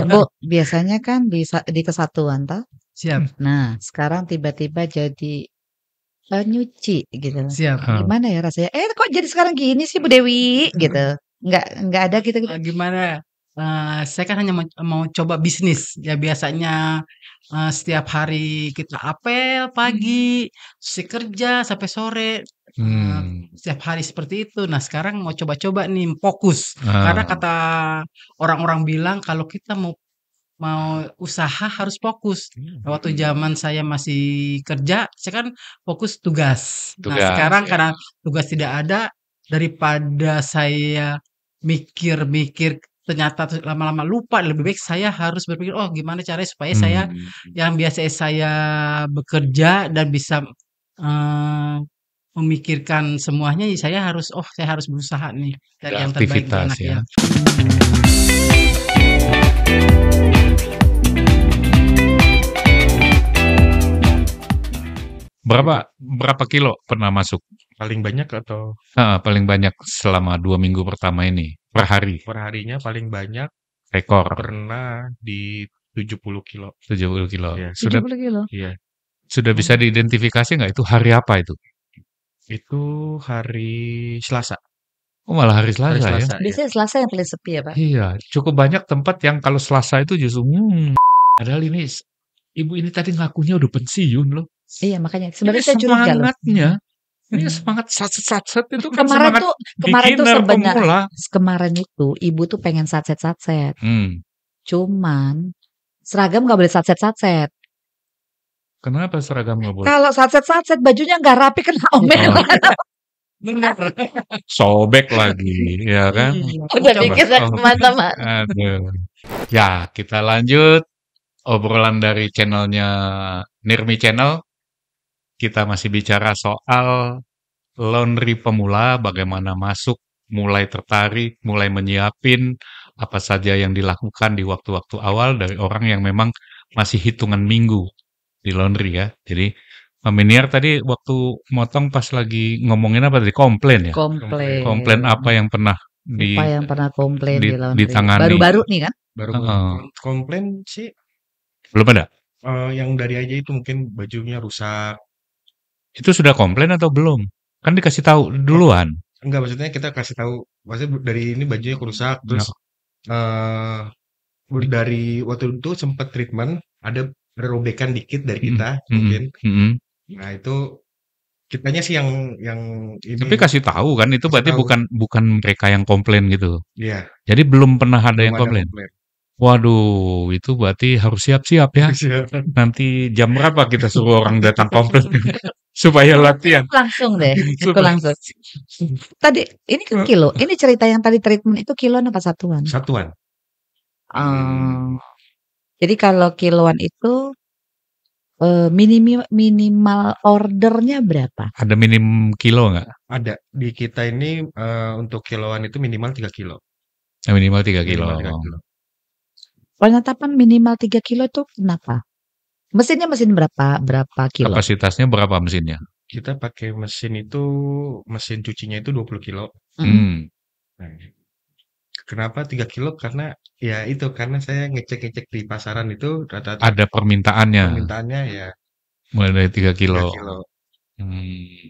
Bu, biasanya kan di kesatuan toh. Siap, Nah, sekarang tiba-tiba jadi nyuci gitu. siap. Gimana ya rasanya? Kok jadi sekarang gini sih Bu Dewi gitu. Nggak ada gitu. Gimana, saya kan hanya mau coba bisnis. Ya biasanya, setiap hari kita apel pagi, terus kerja sampai sore, setiap hari seperti itu. Nah, sekarang mau coba-coba nih fokus. Karena kata orang-orang bilang kalau kita mau mau usaha harus fokus. Waktu zaman saya masih kerja, saya kan fokus tugas. Nah, sekarang karena tugas tidak ada, daripada saya mikir-mikir ternyata lama-lama lupa, lebih baik saya harus berpikir, "Oh, gimana caranya supaya saya yang biasa saya bekerja dan bisa, eee, memikirkan semuanya, ya saya harus berusaha nih, cari yang terbaik untuk Aktivitas anak ya. ya." Berapa kilo pernah masuk? Paling banyak atau Paling banyak selama 2 minggu pertama ini, per hari, perharinya paling banyak rekor pernah di 70 kilo. 70 kilo. Iya. 70 kilo. Iya. Sudah bisa diidentifikasi nggak itu hari apa itu? Itu hari Selasa. Oh, malah hari Selasa ya? Selasa, ya. Biasanya Selasa yang paling sepi ya Pak? Iya, cukup banyak tempat yang kalau Selasa itu justru, padahal ini ibu ini tadi ngakunya udah pensiun loh. Iya makanya Ini sebenarnya saya curiga loh. semangatnya, ini semangat satset itu kan Kemarin semangat tuh beginner, sebenarnya pemula. kemarin itu ibu tuh pengen satset. Cuman seragam nggak boleh satset. Kenapa seragam nggak boleh? Kalau satset bajunya nggak rapi kena omelan. Benar. Sobek lagi, ya kan? Udah bikin teman-teman. Aduh. Ya, kita lanjut obrolan dari channelnya Nirmi Channel. Kita masih bicara soal laundry pemula, bagaimana masuk, mulai tertarik, mulai menyiapin apa saja yang dilakukan di waktu-waktu awal dari orang yang memang masih hitungan minggu di laundry ya. Jadi Mbak Miniar tadi waktu motong pas lagi ngomongin apa tadi? Komplain ya? Komplain apa yang pernah Apa yang pernah komplain di laundry? ditangani? Baru-baru nih kan? Baru komplain sih Belum ada? yang dari aja itu mungkin bajunya rusak. Itu sudah komplain atau belum? Kan dikasih tahu duluan. Enggak, maksudnya kita kasih tahu, maksudnya dari ini bajunya rusak, terus dari waktu itu sempat treatment, ada robekan dikit dari kita mungkin. Nah itu kitanya sih yang ini. Tapi kasih tahu kan itu berarti bukan mereka yang komplain gitu. Iya. Jadi belum pernah ada yang komplain. Waduh, itu berarti harus siap-siap ya. Nanti jam berapa kita suruh orang datang komplain supaya latihan. Langsung deh, langsung. Tadi ini kan kilo. Ini cerita yang tadi treatment itu kiloan apa satuan? Satuan. Jadi kalau kiloan itu minimal ordernya berapa? Ada minim kilo nggak? Ada. Di kita ini untuk kiloan itu minimal 3 kilo. Minimal 3 kilo. Penetapan minimal 3 kilo itu kenapa? Mesinnya mesin berapa kilo? Kapasitasnya berapa mesinnya? Kita pakai mesin cucinya itu 20 kilo. Nah, kenapa 3 kilo? Karena ya itu, karena saya ngecek di pasaran itu rata-rata ada permintaannya. Permintaannya ya mulai dari 3 kilo. 3 kilo.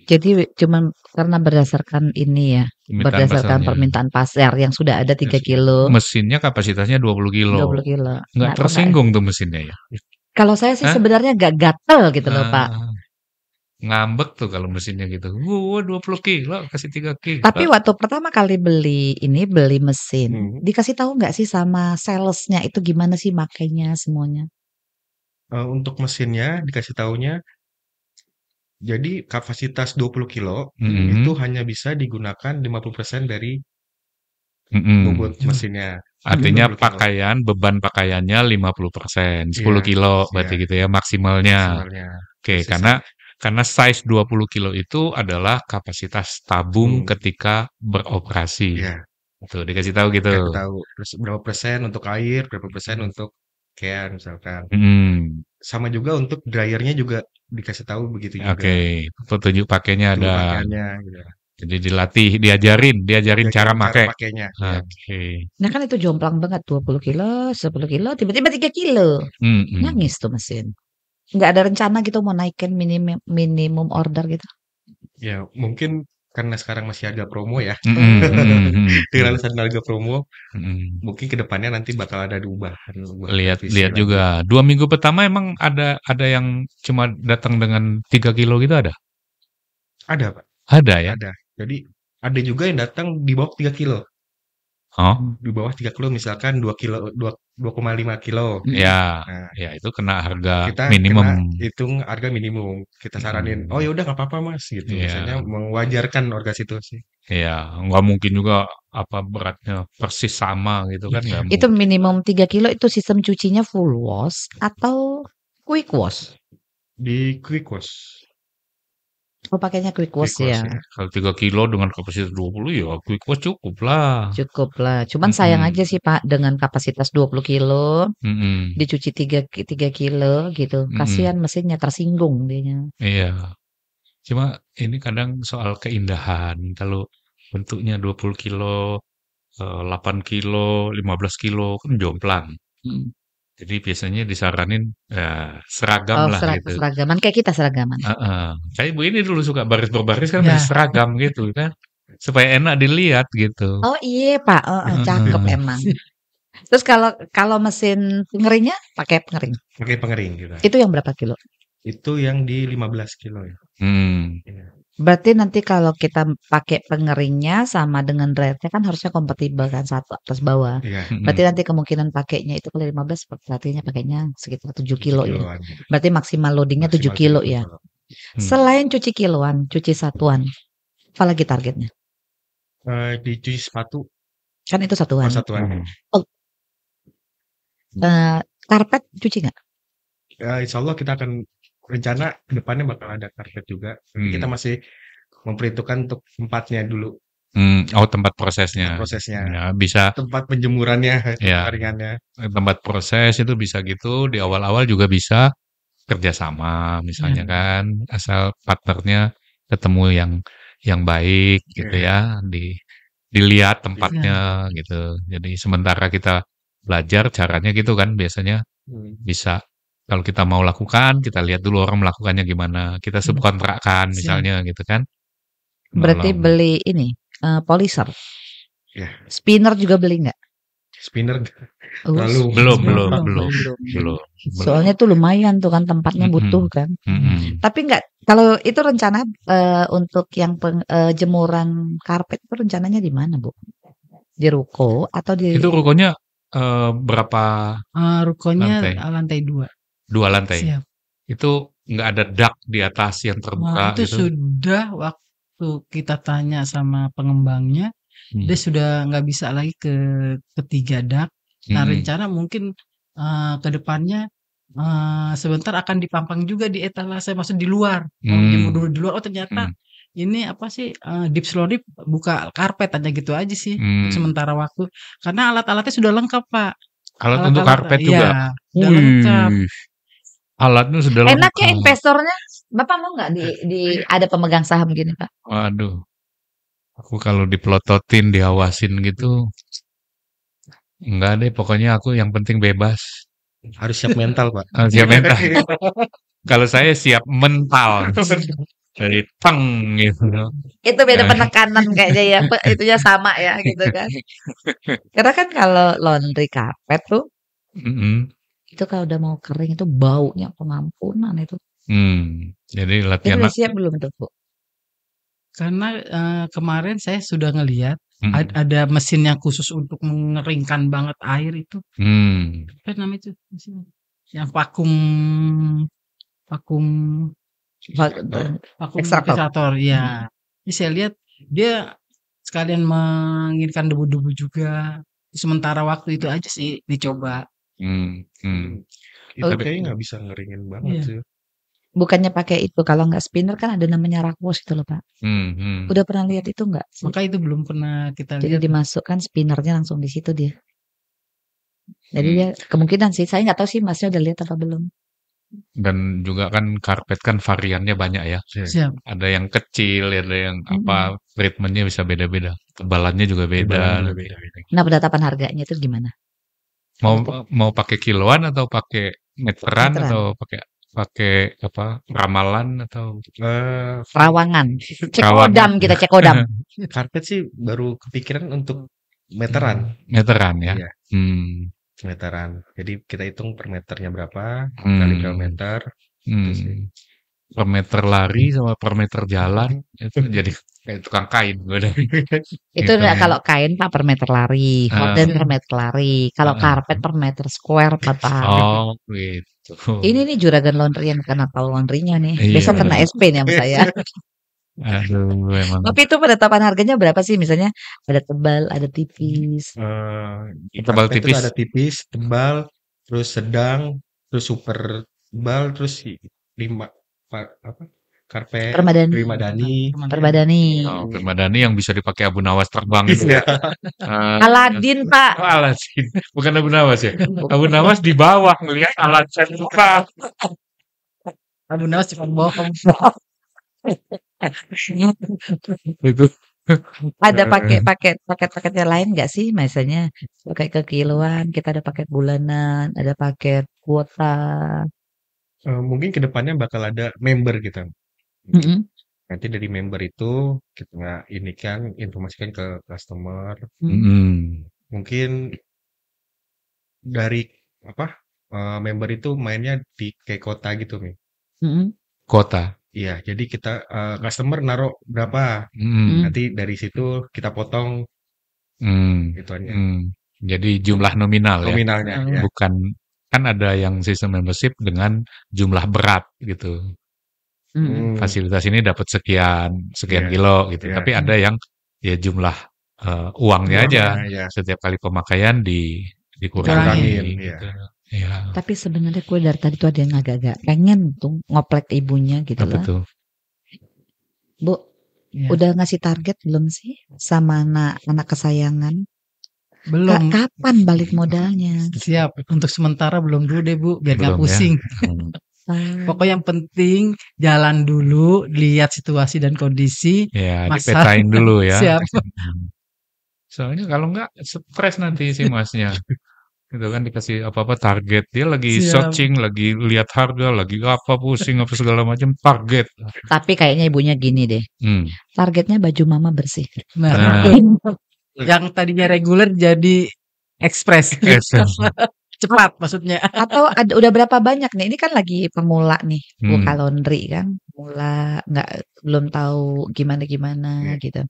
Jadi cuman karena berdasarkan ini ya, berdasarkan permintaan pasar yang sudah ada 3 kilo. Mesinnya kapasitasnya 20 kilo. 20 kilo. Nggak tersinggung tuh mesinnya ya? Kalau saya sih sebenarnya gak gatel gitu loh Pak. Ngambek tuh kalau mesinnya gitu. 20 kilo kasih 3 kilo. Tapi waktu pertama kali beli mesin, dikasih tahu nggak sih sama salesnya itu gimana sih makainya semuanya? Untuk mesinnya dikasih tahunya, jadi kapasitas 20 kilo itu hanya bisa digunakan 50% dari bobot mesinnya. Artinya beban pakaiannya 50%, 10 kilo berarti gitu ya maksimalnya. Oke, karena size 20 kilo itu adalah kapasitas tabung ketika beroperasi. Tuh, dikasih tahu gitu. Dikasih tahu. Terus berapa persen untuk air, berapa persen untuk can misalkan. Sama juga untuk dryernya juga dikasih tahu begitu juga. Oke, petunjuk pakainya ada. Pakaiannya gitu. Jadi diajarin cara pakai. pakainya. Ya. Oke. Nah kan itu jomplang banget 20 kilo, 10 kilo, tiba-tiba 3 kilo. Nangis tuh mesin. Nggak ada rencana gitu mau naikin minimum order gitu? Ya mungkin karena sekarang masih harga promo ya. Dengan alasan harga promo, mungkin kedepannya nanti bakal ada diubahan. Lihat juga. 2 minggu pertama emang ada yang cuma datang dengan 3 kilo gitu ada? Ada Pak. Ada ya? Ada. Jadi ada juga yang datang di bawah 3 kilo. Oh. Di bawah 3 kilo misalkan 2,5 kilo. Ya, Nah, ya itu kena harga kita minimum. hitung harga minimum. Kita saranin, oh ya udah nggak apa-apa mas gitu. Biasanya mewajarkan harga situ sih. Iya, nggak mungkin juga beratnya persis sama gitu kan nggak Itu mungkin. minimum 3 kilo itu sistem cucinya full wash atau quick wash? Di quick wash. Oh pakainya quick wash ya. Kalau 3 kilo dengan kapasitas 20 ya quick wash cukup lah. Cukup lah. Cuman sayang aja sih Pak dengan kapasitas 20 kilo dicuci 3 kilo gitu. Kasihan mesinnya tersinggung dianya. Iya. Cuma ini kadang soal keindahan. Kalau bentuknya 20 kilo, 8 kilo, 15 kilo kan jomplang. Jadi biasanya disaranin seragam lah gitu. Seragaman kayak kita seragaman. Kayak Bu ini dulu suka baris berbaris kan seragam gitu kan. Supaya enak dilihat gitu. Oh iya Pak, cakep emang. Terus kalau mesin pengeringnya pakai pengering? Pakai pengering gitu. Itu yang berapa kilo? Itu yang di 15 kilo ya. Berarti nanti kalau kita pakai pengeringnya sama dengan dryernya kan harusnya kompatibel kan satu atas bawah. Berarti nanti kemungkinan pakainya itu kalau 15 artinya pakainya sekitar 7 kilo ya. Berarti maksimal loadingnya 7 kilo ya. Selain cuci kiloan, cuci satuan, apa lagi targetnya? Dicuci sepatu. Kan itu satuan. Satuan. Karpet cuci nggak? Insya Allah kita akan rencana kedepannya bakal ada karpet juga. Kita masih memperhitungkan untuk tempatnya dulu. Tempat prosesnya. Ya, bisa. Tempat penjemurannya, penyaringannya. Tempat proses itu bisa gitu. Di awal-awal juga bisa kerjasama, misalnya kan, asal partnernya ketemu yang baik gitu ya, dilihat tempatnya gitu. Jadi sementara kita belajar caranya gitu kan, biasanya bisa. Kalau kita mau lakukan, kita lihat dulu orang melakukannya gimana. Kita subkontrakkan misalnya gitu kan. Berarti beli ini polisher. Spinner juga beli nggak? Spinner belum. Soalnya tuh lumayan tuh kan tempatnya butuh kan. Tapi nggak, kalau itu rencana untuk yang jemuran karpet itu rencananya di mana Bu? Di ruko atau di? Itu rukonya berapa? Rukonya lantai 2. 2 lantai. Siap. Itu nggak ada dak di atas yang terbuka itu gitu. Sudah waktu kita tanya sama pengembangnya, dia sudah nggak bisa lagi ke ketiga dak. Nah rencana mungkin ke depannya sebentar akan dipampang juga di etalase, maksud di luar. Jemur dulu di luar. Oh ternyata ini apa sih deep slow dip buka karpet aja gitu aja sih sementara waktu. Karena alat-alatnya sudah lengkap Pak. Alat untuk karpet juga. Sudah lengkap. Alatnya sudah lengkap. Enaknya investornya, Bapak mau nggak di ada pemegang saham gini Pak? Waduh, aku kalau dipelototin, diawasin gitu, enggak deh. Pokoknya aku yang penting bebas. Harus siap mental Pak. Siap mental. Kalau saya siap mental. Dari tang gitu. Itu beda penekanan kayaknya ya, itunya sama ya gitu kan. Karena kan kalau laundry karpet tuh, itu kalau udah mau kering itu baunya pengampunan itu. Jadi latihan. Itu siap belum tuh Bu? Karena kemarin saya sudah ngelihat ada mesin yang khusus untuk mengeringkan banget air itu. Apa namanya itu? Yang vakum ekstraktor. Ya. Ini saya lihat dia sekalian mengirimkan debu-debu juga. Sementara waktu itu aja sih dicoba. Itu kayaknya nggak bisa ngeringin banget sih. Bukannya pakai itu, kalau nggak spinner kan ada namanya rack wash itu loh Pak. Udah pernah lihat itu nggak? Maka itu belum pernah kita lihat. Jadi dimasukkan spinnernya langsung di situ dia. Jadi dia kemungkinan sih, saya nggak tahu sih Masnya udah lihat apa belum. Dan juga kan karpet kan variannya banyak ya. Siap. Ada yang kecil, ada yang apa, treatmentnya bisa beda-beda. Tebalannya juga Tebalan beda. juga beda. Nah, penetapan harganya itu gimana? Mau pakai kiloan atau pakai meteran Meteran. atau pakai apa, ramalan atau Rawangan. Cek Rawangan. odam kita cek odam. Karpet sih baru kepikiran untuk meteran. Meteran ya. Iya, meteran. Jadi kita hitung per meternya berapa, kali berapa meter. Gitu sih. Per meter lari sama per meter jalan itu jadi kayak tukang kain gue deh. Itu Gitu ya. kalau kain Pak per meter lari, horden per meter lari. Kalau karpet per meter square Pak. Oh gitu. Ini nih Juragan Laundry yang kena tahu laundrynya nih. Iya. Besok kena SP nih sama saya. Aduh emang. Tapi itu penetapan harganya berapa sih? Misalnya ada tebal, ada tipis. Tebal Karpet itu tipis. ada tipis, tebal, terus sedang, terus super tebal, terus 5 apa? Karpet Permadani. Permadani. Oh, Permadani yang bisa dipakai Abu Nawas terbang itu. Iya. Aladin Pak. Oh, Aladin. Bukan Abu Nawas ya. Abu Nawas di bawah ngelihat Aladin buka. Abu Nawas cuma bohong. Itu. Ada paket-paketnya lain nggak sih? Misalnya pakai ke kiloan, kita ada paket bulanan, ada paket kuota. Mungkin kedepannya bakal ada member gitu. Nanti dari member itu kita informasikan ke customer. Mungkin dari member itu mainnya di kayak kota gitu nih. Kota. Iya, jadi kita customer naruh berapa, nanti dari situ kita potong gitu aja. Jadi jumlah nominal Nominalnya, ya. Bukan, kan ada yang sistem membership dengan jumlah berat gitu. Fasilitas ini dapat sekian kilo gitu. Tapi ada yang ya jumlah uangnya aja. Setiap kali pemakaian dikurangin gitu. Ya. Tapi sebenarnya gue dari tadi tuh ada yang agak-agak pengen tuh ngoplek ibunya gitu loh. Betul. Bu, udah ngasih target belum sih sama anak kesayangan? Belum. Kapan balik modalnya? Siap. Untuk sementara belum dulu deh Bu, biar gak Belum pusing. Ya. Pokoknya yang penting jalan dulu, lihat situasi dan kondisi. Ya, dipetain dulu ya. Siap. Soalnya kalau enggak stres nanti si masnya. Gitu kan dikasih apa-apa target. Dia lagi searching, lagi lihat harga, lagi apa pusing apa segala macam target. Tapi kayaknya ibunya gini deh. Targetnya baju mama bersih. Nah. Yang tadinya reguler jadi ekspres. Cepat maksudnya. Atau udah berapa banyak nih? Ini kan lagi pemula nih, buka laundry kan. Pemula, belum tahu gimana gitu.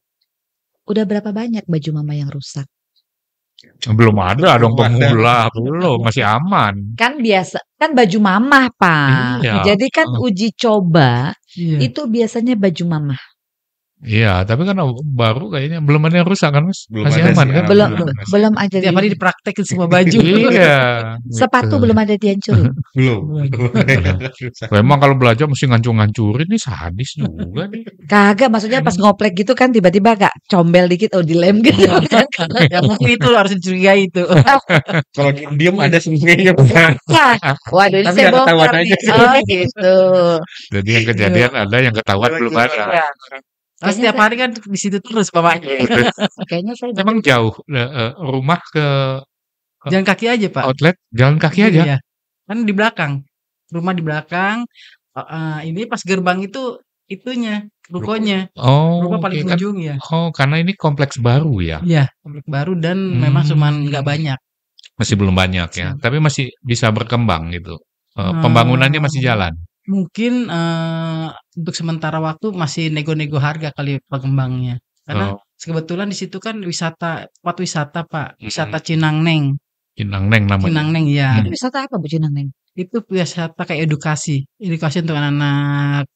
Udah berapa banyak baju mama yang rusak? Belum ada dong pemula, belum, masih aman. Kan biasa, kan baju mama Pak. Iya. Jadi kan uji coba itu biasanya baju mama. Iya, tapi kan baru kayaknya belum ada yang rusak kan Mas? Masih aman kan? Belum aja. Tiap hari dipraktekin semua baju. Iya. Sepatu belum ada dihancurin. Belum. Memang kalau belajar mesti ngancur-ngancurin nih sadis juga nih. Kagak, maksudnya pas ngoplek gitu kan tiba-tiba gak combel dikit dilem gitu. Ya mungkin itu harus dicurigai itu. Kalau diem ada sebenarnya. Waduh, ini saya bongkar nih. Oh gitu. Jadi yang kejadian ada, yang ketahuan belum ada. Setiap hari kan di situ terus bapaknya. Kayaknya saya Memang jauh rumah ke jalan kaki aja Pak. Outlet jalan kaki aja. Iya. Kan di belakang. Rumah di belakang. Ini pas gerbang itu itunya, rukonya. Rumah paling ujung ya. Oh, karena ini kompleks baru ya. Iya, kompleks baru dan memang cuman nggak banyak. Masih belum banyak ya. Tapi masih bisa berkembang gitu. Pembangunannya masih jalan. Mungkin untuk sementara waktu masih nego-nego harga kali pengembangnya. Karena kebetulan di situ kan tempat wisata Pak, wisata Cinangneng. Cinangneng namanya. Cinangneng ya. Itu wisata apa Bu Cinangneng? Itu wisata kayak edukasi untuk anak-anak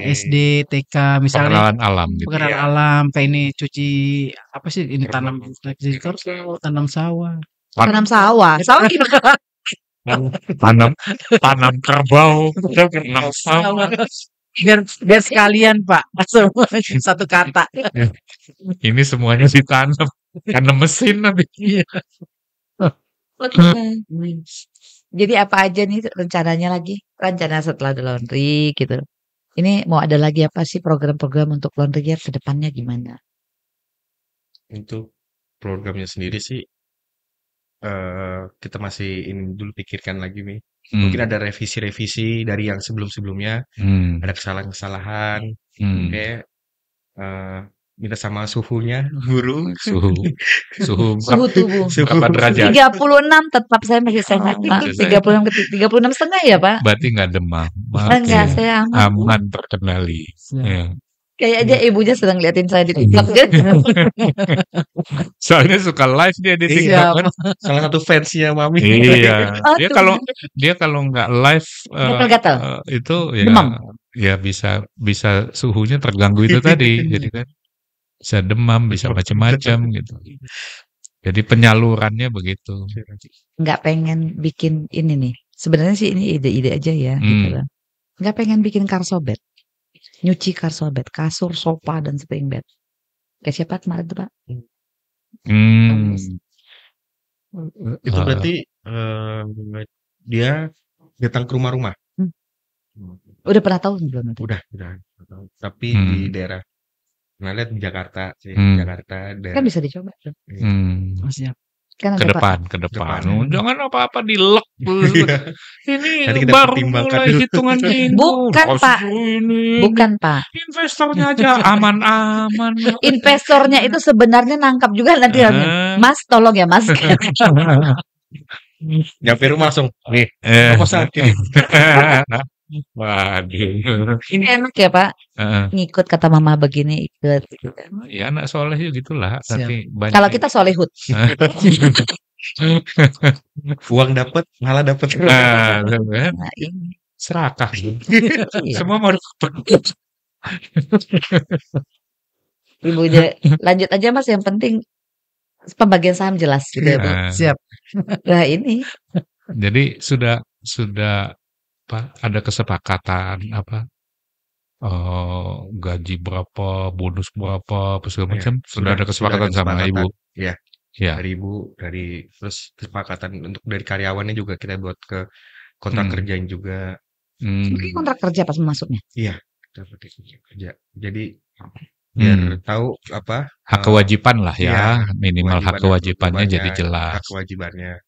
SD, TK misalnya. Pengenalan alam gitu. Pengenalan alam kayak ini cuci apa sih ini tanam sawah. Tanam sawah. Sawah gimana? tanam kerbau, tanam sawah. Biar sekalian Pak, satu kata. Ini semuanya ditanam, karena mesin nanti. Jadi apa aja nih rencananya lagi? Rencana setelah The Laundry gitu. Ini mau ada lagi apa sih program-program untuk laundry ke depannya gimana? Untuk programnya sendiri sih kita masih ini dulu pikirkan lagi nih. Mungkin ada revisi-revisi dari yang sebelum-sebelumnya. Ada kesalahan-kesalahan. Kayak minta sama suhunya guru. Suhu Suhu tubuh. berapa derajat? 36 tetap saya masih sehat, Pak. 36,5 ya, Pak? Berarti nggak demam. Enggak, saya aman terkendali. Ya. Kayaknya ibunya sedang liatin saya di TikTok. Soalnya suka live dia di TikTok kan. Salah satu fansnya Mami. Iya. Dia kalau nggak live gatal-gatal. itu ya Demam. ya bisa suhunya terganggu itu tadi. Jadi kan bisa demam, bisa macam-macam gitu. Jadi penyalurannya begitu. Nggak pengen bikin ini nih. Sebenarnya sih ini ide-ide aja ya. Gitu lah. Nggak pengen bikin karsobet. Nyuci karsobet, kasur, sofa, dan spring bed. Kayak siapa kemarin tuh, Pak? Itu berarti dia datang ke rumah-rumah. Udah pernah tahu belum itu? Udah. Tapi di daerah. Nah, lihat di Jakarta sih. Jakarta daerah. Kan bisa dicoba. Siap. Kan Ke ada depan. Jangan apa-apa dilek. Ini Nanti kita baru pertimbangkan mulai dulu. hitungan minggu. Bukan, Pak. Bukan, Pak. Investornya aja aman-aman. Investornya itu sebenarnya nangkap juga nanti. Mas, tolong ya, Mas. Nyampe rumah langsung. Nih, proposal kirim. Waduh. Ini enak ya, Pak. Ngikut kata mama begini, ikut. Ya anak soleh ya gitulah. Tapi banyak. Kalau kita solehut. Uang dapat, malah dapat. Nah, ini. serakah. Semua mau Ibu lanjut aja, Mas. Yang penting pembagian saham jelas gitu ya, Bu. Siap. Nah, ini. Jadi sudah ada kesepakatan gaji berapa, bonus berapa, segala macam. Sudah ada kesepakatan sama ibu. Iya. Ya. Dari ibu, terus kesepakatan untuk dari karyawannya juga kita buat ke kontrak kerjaan juga. Mungkin kontrak kerja pas masuknya. Iya, kita pakai kontrak kerja. Jadi biar tahu hak kewajiban lah ya, iya, minimal hak kewajibannya jadi jelas. Hak kewajibannya.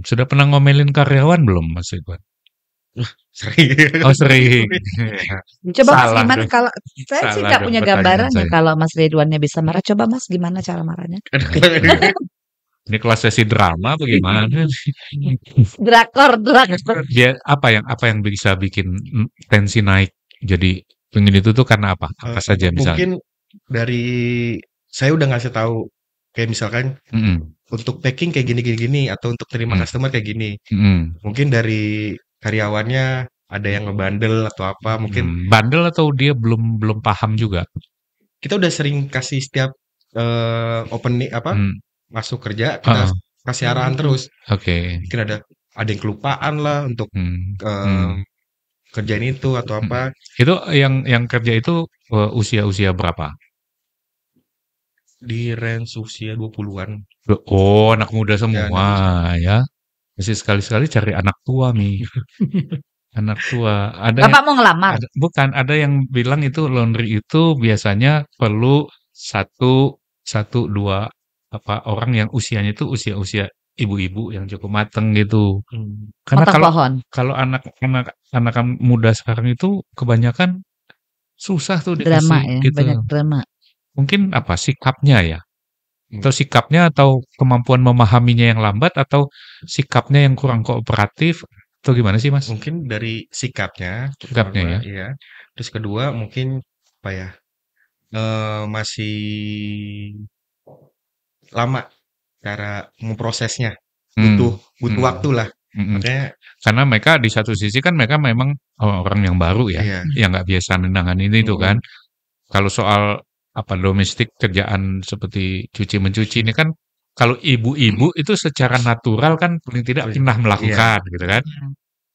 Sudah pernah ngomelin karyawan belum, Mas Ridwan? Sering. Oh, sering. Coba Mas gimana kalau saya sih nggak punya gambaran ya kalau Mas Ridwannya bisa marah. Coba Mas gimana cara marahnya? Ini kelas sesi drama bagaimana? Drakor. Dia apa yang bisa bikin tensi naik? Jadi pengen itu tuh karena apa? Apa saja misalnya? Mungkin dari saya udah ngasih tahu kayak misalkan untuk packing kayak gini atau untuk terima customer kayak gini. Mungkin dari karyawannya ada yang ngebandel atau apa mungkin. Bandel atau dia belum paham juga? Kita udah sering kasih setiap opening masuk kerja kita kasih arahan terus. Oke. Mungkin ada yang kelupaan lah untuk kerjain itu atau apa. Itu yang kerja itu usia berapa? Di range usia 20-an. Oh, anak muda semua ya. Mesti sekali-sekali cari anak tua nih. Anak tua. Bapak mau ngelamar? Bukan, ada yang bilang itu laundry itu biasanya perlu 1-2 orang yang usianya itu usia ibu-ibu yang cukup mateng gitu. Karena kalau anak muda sekarang itu kebanyakan susah tuh dikasih drama ya, gitu. Banyak drama. Mungkin sikapnya ya. Atau sikapnya atau kemampuan memahaminya yang lambat atau sikapnya yang kurang kooperatif atau gimana sih, Mas? Mungkin dari sikapnya ya. Iya. Terus kedua mungkin masih lama cara memprosesnya. Butuh waktu lah. Makanya karena mereka di satu sisi kan mereka memang orang yang baru ya, yang nggak biasa menangani itu kan. Kalau soal domestik kerjaan seperti cuci-mencuci ini kan kalau ibu-ibu itu secara natural kan paling tidak pernah melakukan gitu kan.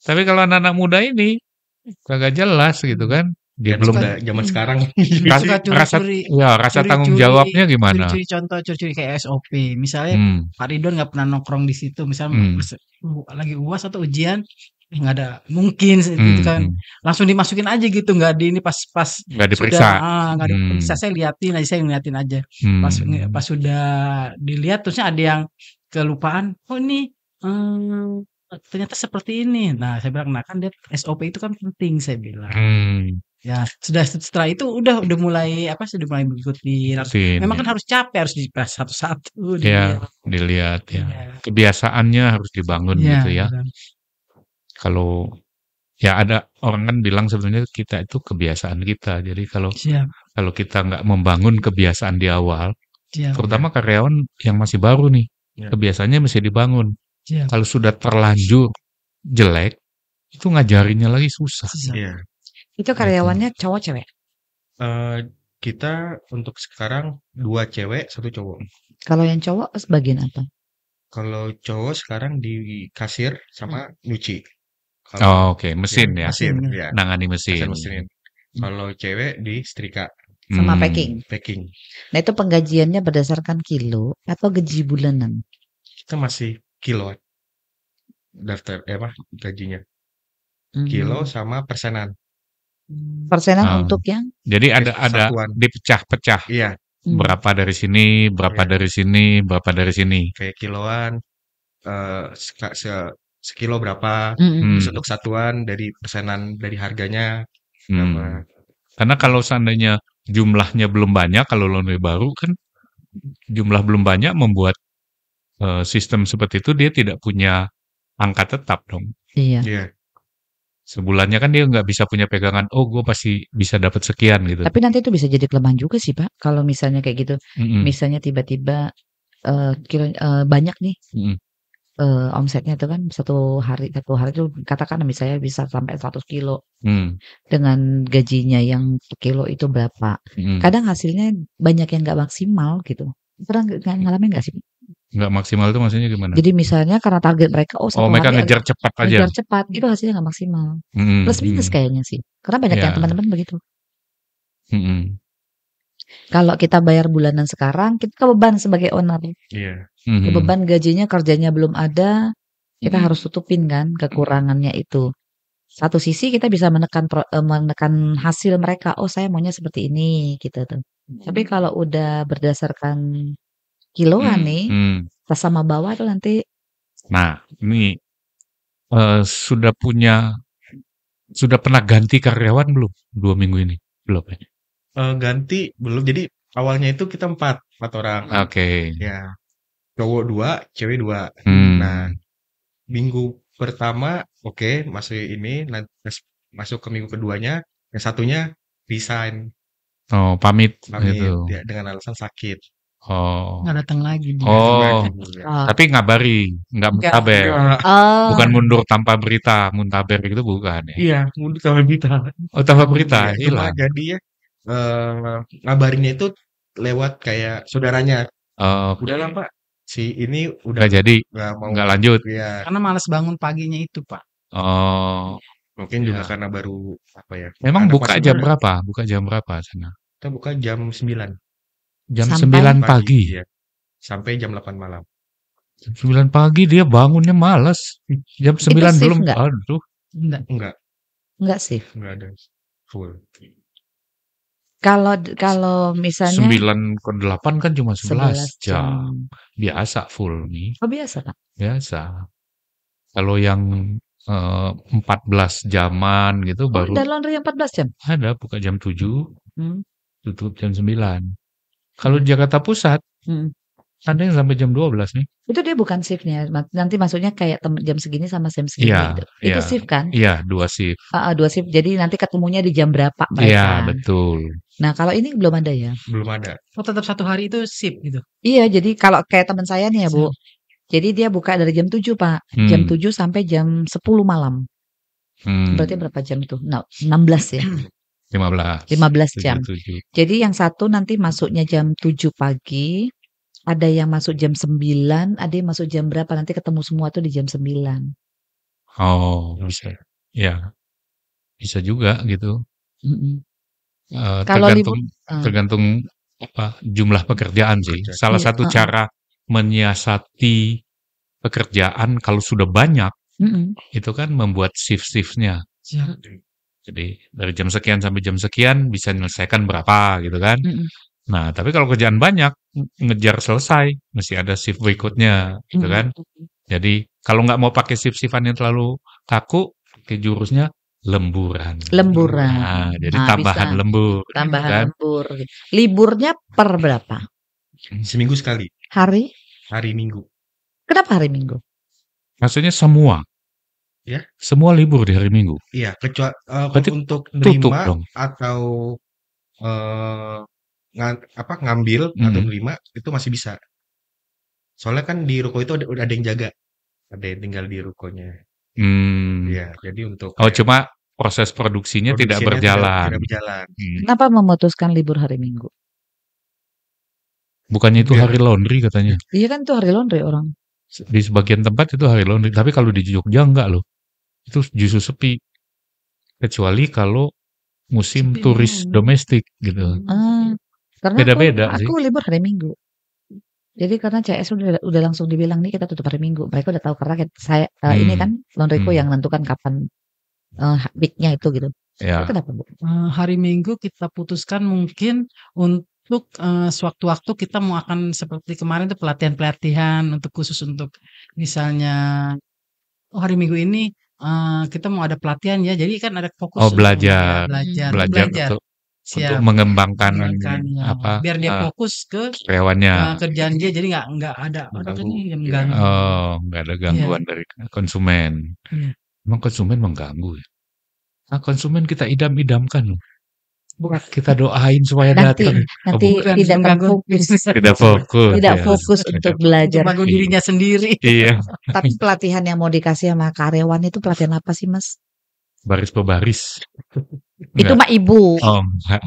Tapi kalau anak-anak muda ini kagak jelas gitu kan. Dia Dan belum suka zaman sekarang. Suka rasa curi-curi tanggung jawabnya gimana? curi-curi contoh, curi-curi kayak SOP. Misalnya Pak Ridwan nggak pernah nongkrong di situ, misalnya lagi UAS atau ujian, nggak ada mungkin gitu kan, langsung dimasukin aja gitu, nggak di ini pas Nggak diperiksa. nggak diperiksa, saya ngeliatin aja. Pas sudah dilihat terusnya ada yang kelupaan, oh ini ternyata seperti ini. Nah, saya bilang, nah kan dia SOP itu kan penting, saya bilang. Ya, setelah itu udah mulai mengikuti. Memang kan harus capek, harus diperas satu-satu. Dilihat ya. Kebiasaannya harus dibangun gitu ya. Kalau ya ada orang kan bilang sebenarnya kita itu kebiasaan kita. Jadi kalau kita nggak membangun kebiasaan di awal, terutama karyawan yang masih baru nih, kebiasaannya mesti dibangun. Kalau sudah terlanjur jelek, itu ngajarinnya lagi susah. Itu karyawannya cowok cewek? Kita untuk sekarang 2 cewek, 1 cowok. Kalau yang cowok sebagian apa? Kalau cowok sekarang di kasir sama nyuci. Oke. Mesin ya. Mesin, ya. Nangani mesin. Kalau cewek di setrika. Sama packing. Nah, itu penggajiannya berdasarkan kilo atau gaji bulanan? Kita masih kilo. Daftar gajinya. Kilo sama persenan. Persenan untuk yang? Jadi ada dipecah-pecah. Iya. Berapa dari sini, berapa dari sini, berapa dari sini. Kayak kiloan, sekilo berapa. Terus untuk satuan dari persenan dari harganya. Karena kalau seandainya jumlahnya belum banyak, kalau laundry baru kan jumlah belum banyak, membuat sistem seperti itu dia tidak punya angka tetap dong. Iya. Sebulannya kan dia nggak bisa punya pegangan, oh gue pasti bisa dapat sekian gitu. Tapi nanti itu bisa jadi kelemahan juga sih Pak, kalau misalnya kayak gitu. Misalnya tiba-tiba banyak nih omsetnya itu kan satu hari itu katakan misalnya bisa sampai 100 kilo. Dengan gajinya yang kilo itu berapa. Kadang hasilnya banyak yang nggak maksimal gitu. Pernah ngalamin nggak sih? Nggak maksimal itu maksudnya gimana? Jadi misalnya karena target mereka mereka ngejar cepat aja. Ngejar cepat, itu hasilnya nggak maksimal. Plus minus kayaknya sih. Karena banyak yang teman-teman begitu. Kalau kita bayar bulanan sekarang, kita kebeban sebagai owner. Kebeban gajinya, kerjanya belum ada, kita harus tutupin kan kekurangannya itu. Satu sisi kita bisa menekan hasil mereka. Oh, saya maunya seperti ini gitu tuh. Tapi kalau udah berdasarkan kiloan nih, atas sama bawah itu nanti. Nah, ini sudah pernah ganti karyawan belum 2 minggu ini? Belum ya? Ganti belum. Jadi awalnya itu kita 4 orang. Oke. Ya. Cowok 2, cewek 2. Nah, minggu pertama masih ini, nanti masuk ke minggu keduanya, yang satunya resign. Oh, pamit gitu. Ya, dengan alasan sakit. Nggak datang lagi. Tapi ngabari, nggak muntaber. Bukan mundur tanpa berita, muntaber gitu bukan ya? Iya, mundur tanpa berita. Oh, tanpa berita, hilang. Jadi ya, ngabarinnya itu lewat kayak saudaranya. Udahlah Pak, si ini udah nggak jadi, nggak lanjut. Ya. Karena malas bangun paginya itu Pak. Mungkin juga karena baru Memang buka jam berapa? Buka jam berapa sana? Kita buka jam 9. Jam 9 pagi. Ya. Sampai jam 8 malam. Jam 9 pagi dia bangunnya malas. Jam 9 belum. Enggak? Aduh. Enggak sih. Enggak ada full. Kalau misalnya 9 ke 8 kan cuma 11 jam. Biasa full nih. Oh, biasa Pak? Biasa. Kalau yang 14 jaman gitu baru. Ada laundry yang 14 jam? Ada, buka jam 7. Tutup jam 9. Kalau di Jakarta Pusat, ada yang sampai jam 12 nih. Itu dia bukan shiftnya. Nanti maksudnya kayak jam segini sama jam segini. Itu shift kan? Iya, 2 shift. 2 shift. Jadi nanti ketemunya di jam berapa mereka. Iya, betul. Nah, kalau ini belum ada ya? Belum ada. Oh, tetap 1 hari itu shift gitu? Iya, jadi kalau kayak teman saya nih ya Bu. Jadi dia buka dari jam 7 Pak. Jam 7 sampai jam 10 malam. Berarti berapa jam itu? 16 ya? 15 jam. 7. Jadi yang satu nanti masuknya jam 7 pagi, ada yang masuk jam 9, ada yang masuk jam berapa, nanti ketemu semua tuh di jam 9. Oh, bisa. Ya. Bisa juga gitu. Kalau libur Tergantung jumlah pekerjaan sih. Salah satu cara menyiasati pekerjaan kalau sudah banyak itu kan membuat shift-shiftnya. Jadi dari jam sekian sampai jam sekian bisa menyelesaikan berapa gitu kan. Nah, tapi kalau kerjaan banyak, ngejar selesai, mesti ada shift berikutnya gitu kan. Jadi kalau nggak mau pakai shift-shiftan yang terlalu kaku, pakai jurusnya lemburan. Nah, jadi tambahan bisa. lembur. Tambahan kan? lembur. Liburnya per berapa? Seminggu sekali. Hari? Hari Minggu. Kenapa hari Minggu? Maksudnya semua. Ya. Semua libur di hari Minggu. Iya, kecuali Berarti untuk tutup nerima dong. atau ngambil atau nerima itu masih bisa. Soalnya kan di ruko itu udah ada yang jaga. Ada yang tinggal di rukonya. Ya, jadi untuk cuma proses produksinya tidak berjalan. Tidak berjalan. Kenapa memutuskan libur hari Minggu? Bukannya itu hari laundry katanya. Iya kan itu hari laundry orang. Di sebagian tempat itu hari laundry, tapi kalau di Jogja enggak loh. Itu justru sepi. Kecuali kalau musim turis domestik gitu. Karena beda-beda sih. Aku libur hari Minggu. Jadi karena CS udah langsung dibilang nih kita tutup hari Minggu. Mereka udah tahu karena saya ini kan laundryku yang menentukan kapan peaknya itu gitu. Ya. Kenapa Bu? Hari Minggu kita putuskan mungkin untuk sewaktu-waktu kita mau akan seperti kemarin tuh pelatihan-pelatihan untuk khusus untuk misalnya hari Minggu ini kita mau ada pelatihan ya. Jadi kan ada fokus belajar untuk mengembangkan apa biar dia fokus ke karyawannya, kerjaan dia, jadi nggak ada yang mengganggu. Nggak ada gangguan dari konsumen. Emang konsumen mengganggu ya? Konsumen kita idam-idamkan loh. Kita doain supaya datang. Nanti tidak fokus. Tidak fokus untuk belajar. Untuk dirinya sendiri. Iya. Tapi pelatihan yang mau dikasih sama karyawan itu pelatihan apa sih Mas? Baris pebaris. Itu mah ibu. Enggak.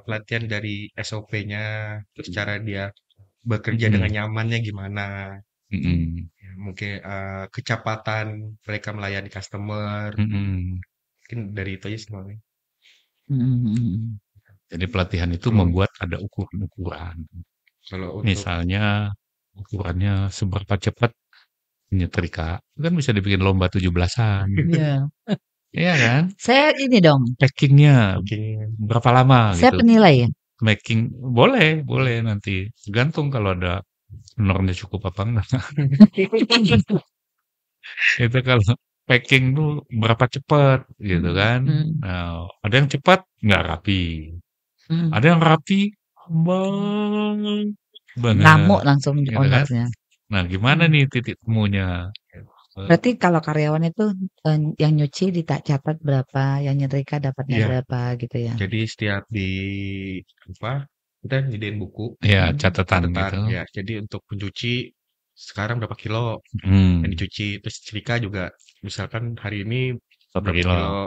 Pelatihan dari SOP-nya, terus cara dia bekerja dengan nyamannya gimana. Mungkin kecepatan mereka melayani customer. Mungkin dari itu aja semuanya. Jadi pelatihan itu membuat ada ukuran-ukuran. Misalnya ukurannya seberapa cepat menyetrika, kan bisa dibikin lomba 17-an. Iya. Iya kan? Saya ini dong. Packingnya berapa lama? Saya gitu. penilai ya. Making boleh nanti. Tergantung kalau ada honornya cukup apa enggak. Itu kalau packing tuh berapa cepat gitu kan. Nah, ada yang cepat nggak rapi. Ada yang rapi banget. Ngamuk langsung gitu ownernya. Kan? Nah, gimana nih titik temunya? Berarti kalau karyawan itu yang nyuci dicatat berapa, yang nyetrika dapatnya berapa gitu ya. Jadi setiap kita nyediain buku. Iya, catatan gitu. Ya, jadi untuk pencuci sekarang berapa kilo yang dicuci, terus setrika juga misalkan hari ini berapa kilo.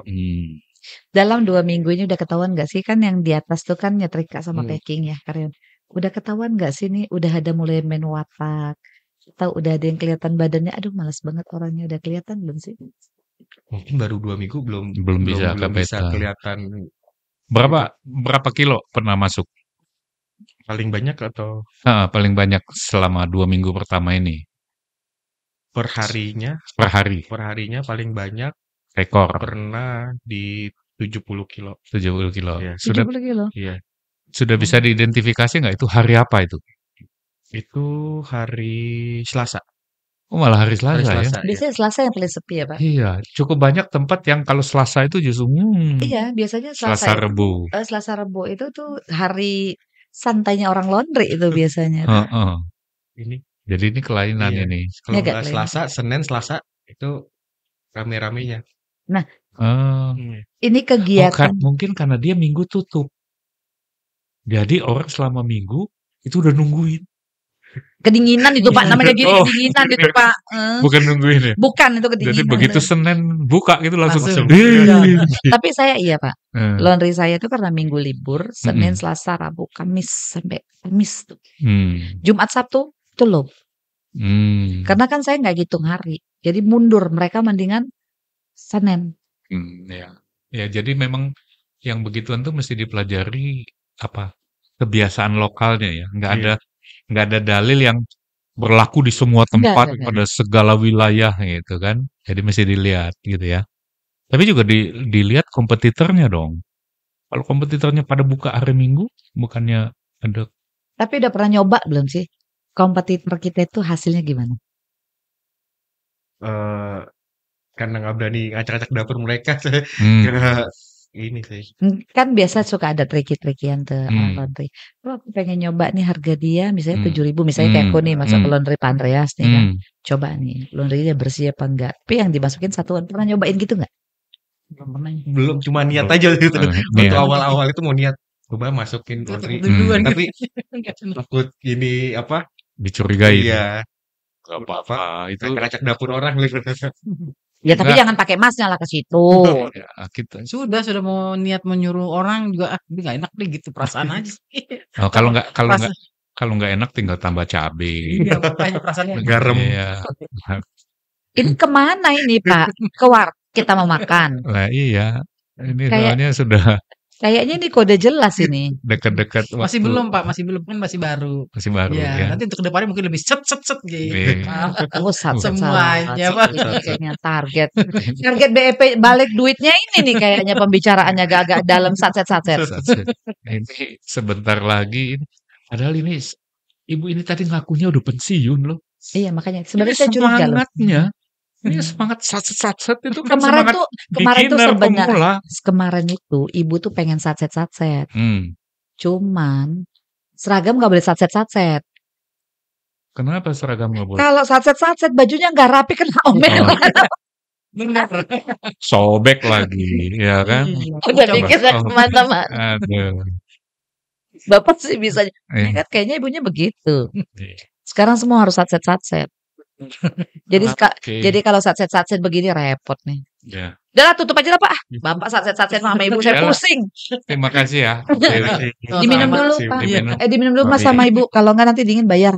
Dalam 2 minggu ini udah ketahuan nggak sih, kan yang di atas tuh kan nyetrika sama packing ya karyawan. Udah ketahuan nggak sih nih, udah ada mulai main watak atau udah ada yang kelihatan badannya, aduh malas banget orangnya, udah kelihatan belum sih? Mungkin baru 2 minggu belum bisa kelihatan. Berapa kilo pernah masuk? Paling banyak atau? Paling banyak selama 2 minggu pertama ini. Per harinya paling banyak rekor pernah di 70 kilo. 70 kilo. Ya. 70 kilo? Iya. Sudah bisa diidentifikasi nggak itu hari apa itu? Itu hari Selasa. Oh, malah hari Selasa ya? Biasanya Selasa yang paling sepi ya Pak? Iya, cukup banyak tempat yang kalau Selasa itu justru Iya, biasanya Selasa Rebu. Selasa Rebu itu tuh hari santainya orang laundry itu biasanya. Jadi ini kelainan ini. Kalau nggak Selasa, Senin, Selasa itu rame-ramenya. Nah, ini kegiatan. Mungkin karena dia Minggu tutup. Jadi orang selama Minggu itu udah nungguin. Kedinginan itu Pak, namanya gini kedinginan itu Pak. Bukan nungguin ya? Bukan, itu kedinginan. Jadi begitu Senin buka gitu langsung. Tapi saya iya Pak, laundry saya itu karena Minggu libur, Senin, Selasa, Rabu, Kamis sampai Kamis tuh. Jumat, Sabtu itu loh. Karena kan saya nggak hitung hari, jadi mundur, mereka mendingan Senin. Ya. Ya, jadi memang yang begituan tuh mesti dipelajari apa kebiasaan lokalnya ya. Nggak ada dalil yang berlaku di semua tempat pada segala wilayah gitu kan. Jadi mesti dilihat gitu ya. Tapi juga dilihat kompetitornya dong. Kalau kompetitornya pada buka hari Minggu, bukannya ada. Tapi udah pernah nyoba belum sih? Kompetitor kita itu hasilnya gimana? Karena nggak berani ngacak-ngacak dapur mereka, saya ini sih. Kan biasa suka ada triki-trikian tuh laundry. Aku pengen nyoba nih harga dia misalnya 7.000, misalnya kayak aku nih masuk ke laundry Pak Andreas nih kan. Coba nih laundrynya bersih apa enggak. Tapi yang dimasukin satuan, pernah nyobain gitu enggak? Belum, cuma niat aja gitu. Waktu awal-awal itu mau niat coba masukin laundry, tapi takut ini apa? Dicurigai. Iya. Gak apa-apa, itu ngacak dapur orang gitu. Ya tapi jangan pakai masnya lah ke situ. Ya, kita sudah mau niat menyuruh orang juga ini nggak enak deh gitu perasaan aja sih. Kalau nggak enak tinggal tambah cabai. Iya, makanya perasaannya garam. Iya. Ini kemana ini Pak? Ke warteg kita mau makan. Lah iya. Ini soalnya sudah kayaknya ini kode jelas ini. Dekat-dekat waktu. Masih belum Pak, masih belum kan masih baru. Masih baru ya. Nanti untuk kedepannya mungkin lebih set gitu. Semuanya Pak. Kayaknya target BEP balik duitnya ini nih kayaknya pembicaraannya agak dalam satset. Ini sebentar lagi. Padahal ini ibu ini tadi ngakunya udah pensiun loh. Iya makanya sebenarnya saya curiga loh. Ini semangat satset itu kan kemarin tuh sebenarnya pemula. Kemarin itu ibu tuh pengen satset. Cuman seragam nggak boleh satset. Kenapa seragam nggak boleh? Kalau satset bajunya nggak rapi kena omelan. Benar. Sobek lagi, ya kan? Udah dikit teman-teman. Aduh. Bapak sih bisa. Kayaknya ibunya begitu. Sekarang semua harus satset. Jadi kalau satset begini repot nih. Ya. Udah tutup aja lah Pak. Bapak satset sama ibu saya pusing. Terima kasih ya. Diminum dulu Pak. Diminum dulu Mas sama ibu. Kalau enggak nanti dingin bayar.